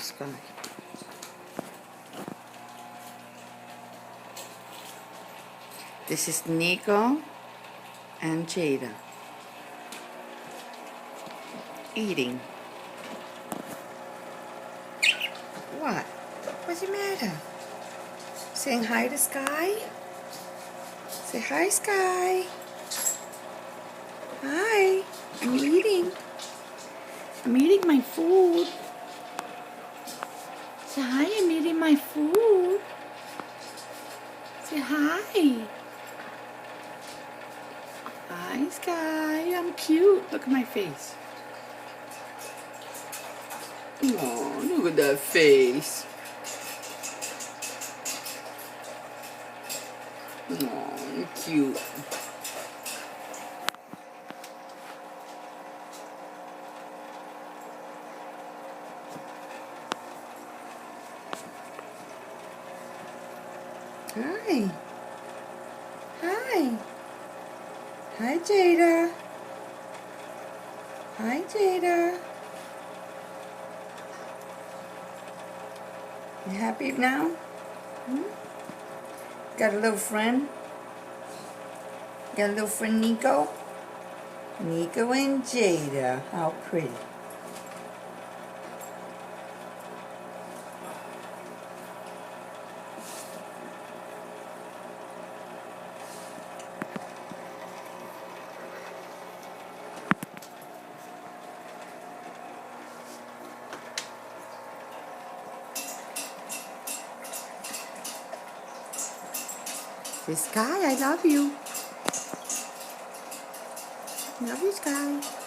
Sky. This is Niko and Jada eating. What? What's the matter? Saying hi to Sky? Say hi, Sky. Hi. I'm eating. I'm eating my food. Say hi, I'm eating my food. Say hi. Hi, Sky. I'm cute. Look at my face. Oh, look at that face. Oh, you're cute. Hi. Hi. Hi, Jada. Hi, Jada. You happy now? Got a little friend? Got a little friend, Niko? Niko and Jada. How pretty. Say, Sky, I love you. Love you, Sky.